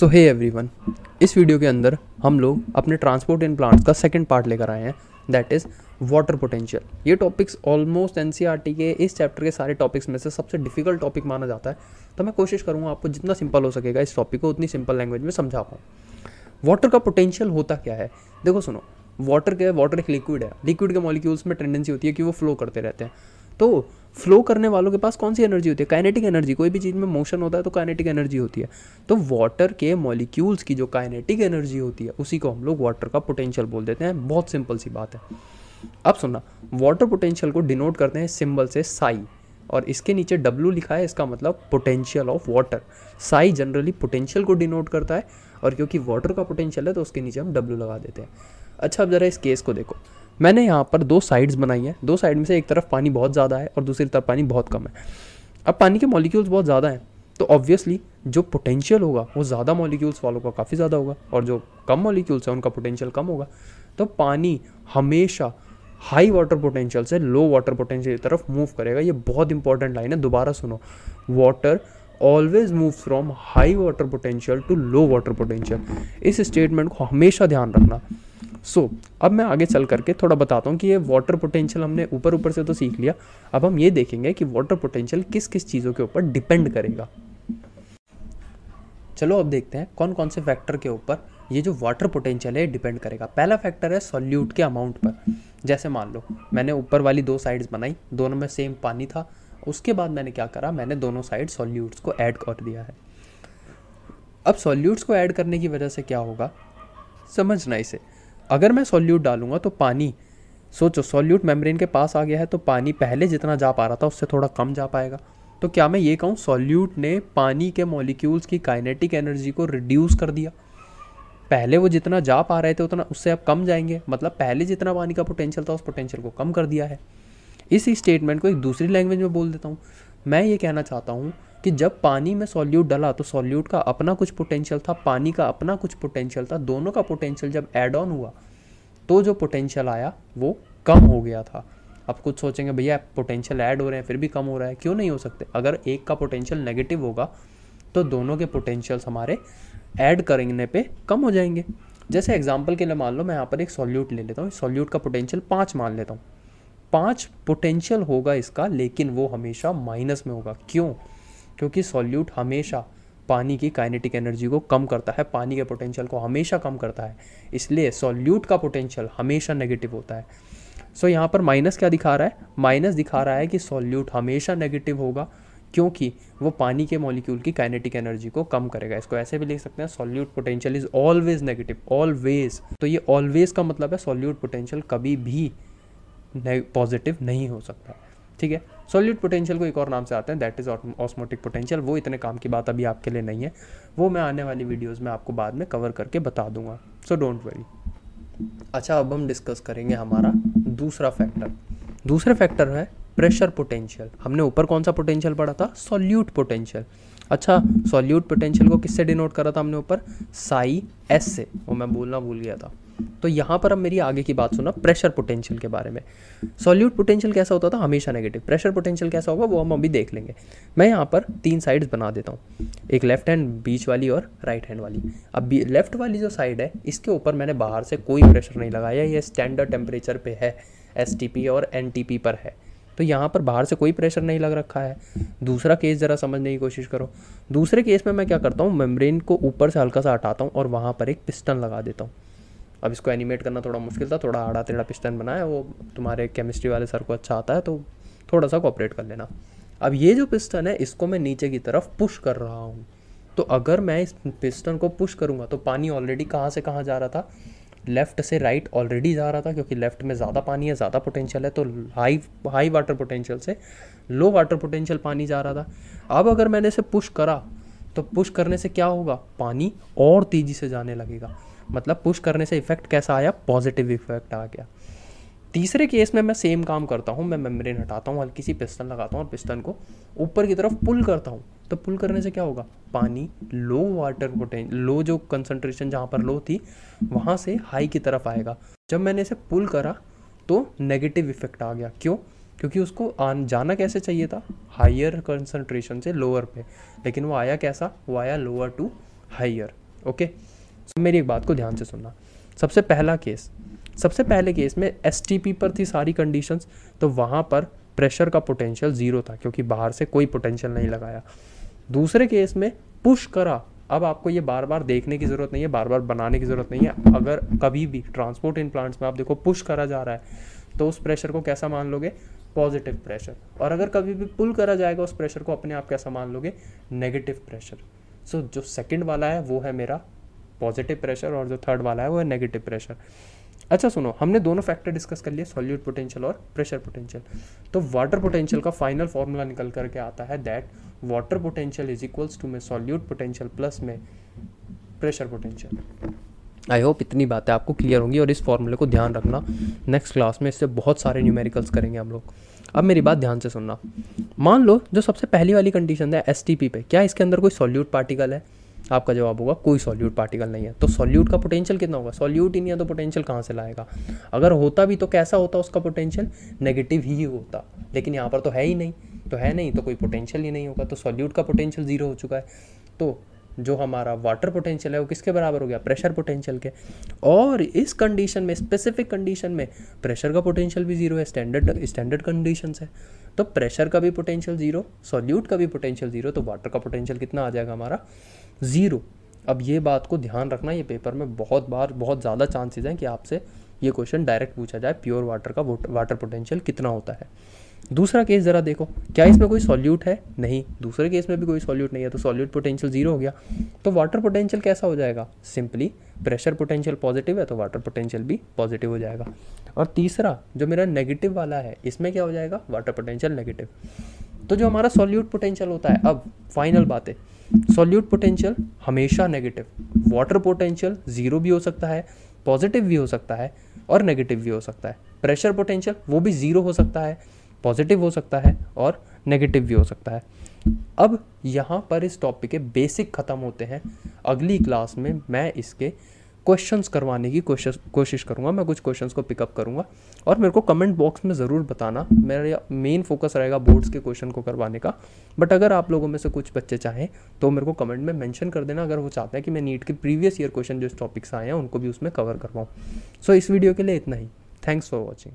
सो hey everyone, इस video के अंदर हम लोग अपने ट्रांसपोर्ट इन प्लांट्स का सेकंड पार्ट लेकर आए हैं, दैट इज़ वाटर पोटेंशियल। ये टॉपिक्स ऑलमोस्ट एनसीईआरटी के इस चैप्टर के सारे टॉपिक्स में से सबसे डिफिकल्ट टॉपिक माना जाता है, तो मैं कोशिश करूँगा आपको जितना सिंपल हो सकेगा इस टॉपिक को उतनी सिंपल लैंग्वेज में समझा पाऊँ। वाटर का पोटेंशियल होता क्या है? देखो सुनो, वाटर क्या है? वाटर एक लिक्विड है। लिक्विड के मॉलिक्यूल्स में टेंडेंसी होती है कि वो फ्लो करते रहते हैं। तो फ्लो करने वालों के पास कौन सी एनर्जी होती है? Kinetic energy. कोई भी चीज़ में मोशन होता है तो काइनेटिक एनर्जी होती है। तो वाटर के मॉलिक्यूल्स की जो काइनेटिक एनर्जी होती है उसी को हम लोग वाटर का पोटेंशियल बोल देते हैं। बहुत सिंपल सी बात है। अब सुनना, वाटर पोटेंशियल को डिनोट करते हैं सिंबल से साई, और इसके नीचे W लिखा है, इसका मतलब potential of water. Sai generally potential को डिनोट करता है, और क्योंकि वाटर का पोटेंशियल है तो उसके नीचे हम W लगा देते हैं। अच्छा, अब ज़रा इस केस को देखो। मैंने यहाँ पर दो साइड्स बनाई हैं। दो साइड में से एक तरफ पानी बहुत ज़्यादा है और दूसरी तरफ पानी बहुत कम है। अब पानी के मॉलिक्यूल्स बहुत ज़्यादा हैं तो ऑब्वियसली जो पोटेंशियल होगा वो ज़्यादा मॉलिक्यूल्स वालों का काफ़ी ज़्यादा होगा, और जो कम मॉलिक्यूल्स हैं उनका पोटेंशियल कम होगा। तो पानी हमेशा हाई वाटर पोटेंशियल से लो वाटर पोटेंशियल की तरफ मूव करेगा। ये बहुत इंपॉर्टेंट लाइन है, दोबारा सुनो। Water always move from high water potential to low water potential. इस स्टेटमेंट को हमेशा ध्यान रखना। अब मैं आगे चल करके थोड़ा बताता हूँ कि ये वाटर पोटेंशियल हमने ऊपर ऊपर से तो सीख लिया। अब हम ये देखेंगे कि वाटर पोटेंशियल किस किस चीज़ों के ऊपर डिपेंड करेगा। चलो अब देखते हैं कौन कौन से फैक्टर के ऊपर ये जो वाटर पोटेंशियल है डिपेंड करेगा। पहला फैक्टर है सॉल्यूट के अमाउंट पर। जैसे मान लो मैंने ऊपर वाली दो साइड्स बनाई, दोनों में सेम पानी था। उसके बाद मैंने क्या करा, मैंने दोनों साइड सॉल्यूट्स को ऐड कर दिया है। अब सॉल्यूट्स को ऐड करने की वजह से क्या होगा, समझना इसे। अगर मैं सॉल्यूट डालूंगा तो पानी, सोचो सॉल्यूट मेम्ब्रेन के पास आ गया है तो पानी पहले जितना जा पा रहा था उससे थोड़ा कम जा पाएगा। तो क्या मैं ये कहूँ सॉल्यूट ने पानी के मॉलिक्यूल्स की काइनेटिक एनर्जी को रिड्यूस कर दिया? पहले वो जितना जा पा रहे थे उतना उससे अब कम जाएंगे, मतलब पहले जितना पानी का पोटेंशियल था उस पोटेंशियल को कम कर दिया है। इस स्टेटमेंट को एक दूसरी लैंग्वेज में बोल देता हूँ। मैं ये कहना चाहता हूँ कि जब पानी में सॉल्यूट डाला तो सॉल्यूट का अपना कुछ पोटेंशियल था, पानी का अपना कुछ पोटेंशियल था। दोनों का पोटेंशियल जब ऐड ऑन हुआ तो जो पोटेंशियल आया वो कम हो गया था। अब कुछ सोचेंगे भैया पोटेंशियल ऐड हो रहे हैं फिर भी कम हो रहा है, क्यों नहीं हो सकते? अगर एक का पोटेंशियल नेगेटिव होगा तो दोनों के पोटेंशियल्स हमारे ऐड करने पे कम हो जाएंगे। जैसे एग्जांपल के लिए मान लो मैं यहाँ पर एक सॉल्यूट ले लेता हूँ। सॉल्यूट का पोटेंशियल 5 मान लेता हूँ। 5 पोटेंशियल होगा इसका, लेकिन वो हमेशा माइनस में होगा। क्यों? क्योंकि सॉल्यूट हमेशा पानी की काइनेटिक एनर्जी को कम करता है, पानी के पोटेंशियल को हमेशा कम करता है। इसलिए सॉल्यूट का पोटेंशियल हमेशा नेगेटिव होता है। यहाँ पर माइनस क्या दिखा रहा है? माइनस दिखा रहा है कि सॉल्यूट हमेशा नेगेटिव होगा क्योंकि वो पानी के मॉलिक्यूल की काइनेटिक एनर्जी को कम करेगा। इसको ऐसे भी लिख सकते हैं, solute potential is always negative, always. तो ये ऑलवेज का मतलब है सॉल्यूट पोटेंशियल कभी भी पॉजिटिव नहीं हो सकता। ठीक है, सॉल्यूट पोटेंशियल को एक और नाम से आते हैं, दैट इज ऑस्मोटिक पोटेंशियल। वो इतने काम की बात अभी आपके लिए नहीं है, वो मैं आने वाली वीडियोस में आपको बाद में कवर करके बता दूंगा, सो डोंट वरी। अच्छा, अब हम डिस्कस करेंगे हमारा दूसरा फैक्टर। दूसरा फैक्टर है प्रेशर पोटेंशियल। हमने ऊपर कौन सा पोटेंशियल पढ़ा था? Solute potential. अच्छा, सॉल्यूट पोटेंशियल को किससे डिनोट करा था हमने ऊपर? साई एस से, वो मैं बोलना भूल गया था। तो यहाँ पर अब मेरी आगे की बात सुना प्रेशर पोटेंशियल के बारे में। सॉल्यूट पोटेंशियल कैसा होता था? हमेशा नेगेटिव। प्रेशर पोटेंशियल कैसा होगा वो हम अभी देख लेंगे। मैं यहाँ पर 3 साइड्स बना देता हूँ, एक लेफ्ट हैंड, बीच वाली और राइट हैंड वाली। अब लेफ्ट वाली जो साइड है इसके ऊपर मैंने बाहर से कोई प्रेशर नहीं लगाया, ये स्टैंडर्ड टेम्परेचर पे है, STP और NTP पर है। तो यहाँ पर बाहर से कोई प्रेशर नहीं लग रखा है। दूसरा केस ज़रा समझने की कोशिश करो। दूसरे केस में मैं क्या करता हूँ, मेम्ब्रेन को ऊपर से हल्का सा हटाता हूँ और वहाँ पर एक पिस्टन लगा देता हूँ। अब इसको एनिमेट करना थोड़ा मुश्किल था, थोड़ा आड़ा टेढ़ा पिस्टन बनाया, वो तुम्हारे केमिस्ट्री वाले सर को अच्छा आता है तो थोड़ा सा कोऑपरेट कर लेना। अब ये जो पिस्टन है इसको मैं नीचे की तरफ पुश कर रहा हूँ। तो अगर मैं इस पिस्टन को पुश करूँगा तो पानी ऑलरेडी कहाँ से कहाँ जा रहा था? लेफ़्ट से राइट ऑलरेडी जा रहा था, क्योंकि लेफ़्ट में ज़्यादा पानी है, ज़्यादा पोटेंशियल है, तो हाई वाटर पोटेंशियल से लो वाटर पोटेंशियल पानी जा रहा था। अब अगर मैंने इसे पुश करा तो पुश करने से क्या होगा? पानी और तेज़ी से जाने लगेगा। मतलब पुश करने से इफेक्ट कैसा आया? पॉजिटिव इफेक्ट आ गया। तीसरे केस में मैं सेम काम करता हूँ, मैं मेम्ब्रेन हटाता हूँ, हल्की सी पिस्टन लगाता हूँ और पिस्टन को ऊपर की तरफ पुल करता हूँ। तो पुल करने से क्या होगा? पानी लो वाटर पोटेंशियल, लो जो कंसंट्रेशन जहाँ पर लो थी वहाँ से हाई की तरफ आएगा। जब मैंने इसे पुल करा तो नेगेटिव इफेक्ट आ गया। क्यों? क्योंकि उसको जाना कैसे चाहिए था? हायर कंसंट्रेशन से लोअर पे, लेकिन वो आया कैसा? वो आया लोअर टू हायर। ओके, मेरी एक बात को ध्यान से सुनना। सबसे पहले केस में STP पर थी सारी कंडीशंस, तो वहाँ पर प्रेशर का पोटेंशियल 0 था क्योंकि बाहर से कोई पोटेंशियल नहीं लगाया। दूसरे केस में पुश करा, अब आपको ये बार बार देखने की ज़रूरत नहीं है, बार बार बनाने की ज़रूरत नहीं है। अगर कभी भी ट्रांसपोर्ट इन प्लांट्स में आप देखो पुश करा जा रहा है तो उस प्रेशर को कैसा मान लोगे, पॉजिटिव प्रेशर। और अगर कभी भी पुल करा जाएगा उस प्रेशर को अपने आप कैसा मान लोगे, नेगेटिव प्रेशर। सो जो सेकंड वाला है वो है मेरा पॉजिटिव प्रेशर और जो थर्ड वाला है वो है नेगेटिव प्रेशर। अच्छा सुनो, हमने दोनों फैक्टर डिस्कस कर लिए, सॉल्यूट पोटेंशियल और प्रेशर पोटेंशियल। तो वाटर पोटेंशियल का फाइनल फॉर्मूला निकल करके आता है that water potential is equals to में सॉल्यूट पोटेंशियल प्लस में प्रेशर पोटेंशियल। आई होप इतनी बातें आपको क्लियर होंगी और इस फॉर्मूले को ध्यान रखना, नेक्स्ट क्लास में इससे बहुत सारे न्यूमेरिकल्स करेंगे हम लोग। अब मेरी बात ध्यान से सुनना। मान लो जो सबसे पहली वाली कंडीशन है STP पे, क्या इसके अंदर कोई सॉल्यूट पार्टिकल है? आपका जवाब होगा कोई सॉल्यूट पार्टिकल नहीं है। तो सॉल्यूट का पोटेंशियल कितना होगा? सॉल्यूट ही नहीं है तो पोटेंशियल कहाँ से लाएगा? अगर होता भी तो कैसा होता उसका पोटेंशियल? नेगेटिव ही होता, लेकिन यहाँ पर तो है ही नहीं, तो कोई पोटेंशियल ही नहीं होगा, तो सॉल्यूट का पोटेंशियल 0 हो चुका है। तो जो हमारा वाटर पोटेंशियल है वो किसके बराबर हो गया? प्रेशर पोटेंशियल के। और इस कंडीशन में, स्पेसिफिक कंडीशन में प्रेशर का पोटेंशियल भी 0 है, स्टैंडर्ड कंडीशंस है। तो प्रेशर का भी पोटेंशियल 0, सॉल्यूट का भी पोटेंशियल 0, तो वाटर का पोटेंशियल कितना आ जाएगा हमारा? 0। अब ये बात को ध्यान रखना, ये पेपर में बहुत ज़्यादा चांसेस हैं कि आपसे ये क्वेश्चन डायरेक्ट पूछा जाए, प्योर वाटर का वाटर पोटेंशियल कितना होता है। दूसरा केस ज़रा देखो, क्या इसमें कोई सॉल्यूट है? नहीं, दूसरे केस में भी कोई सॉल्यूट नहीं है, तो सॉल्यूट पोटेंशियल 0 हो गया। तो वाटर पोटेंशियल कैसा हो जाएगा? सिंपली प्रेशर पोटेंशियल पॉजिटिव है तो वाटर पोटेंशियल भी पॉजिटिव हो जाएगा। और तीसरा जो मेरा नेगेटिव वाला है, इसमें क्या हो जाएगा? Water potential negative. तो जो हमारा सॉल्यूट पोटेंशियल होता है, अब फाइनल बात है, सॉल्यूट पोटेंशियल हमेशा नेगेटिव, वाटर पोटेंशियल 0 भी हो सकता है, पॉजिटिव भी हो सकता है और नेगेटिव भी हो सकता है। प्रेशर पोटेंशियल वो भी 0 हो सकता है, पॉजिटिव हो सकता है और नेगेटिव भी हो सकता है। अब यहाँ पर इस टॉपिक के बेसिक ख़त्म होते हैं। अगली क्लास में मैं इसके क्वेश्चंस करवाने की कोशिश करूँगा, मैं कुछ क्वेश्चंस को पिकअप करूँगा और मेरे को कमेंट बॉक्स में ज़रूर बताना। मेरा मेन फोकस रहेगा बोर्ड्स के क्वेश्चन को करवाने का, बट अगर आप लोगों में से कुछ बच्चे चाहें तो मेरे को कमेंट में मेंशन कर देना अगर वो चाहते हैं कि मैं नीट के प्रीवियस ईयर क्वेश्चन जो इस टॉपिक से आए हैं उनको भी उसमें कवर करवाऊँ। सो इस वीडियो के लिए इतना ही। Thanks for watching.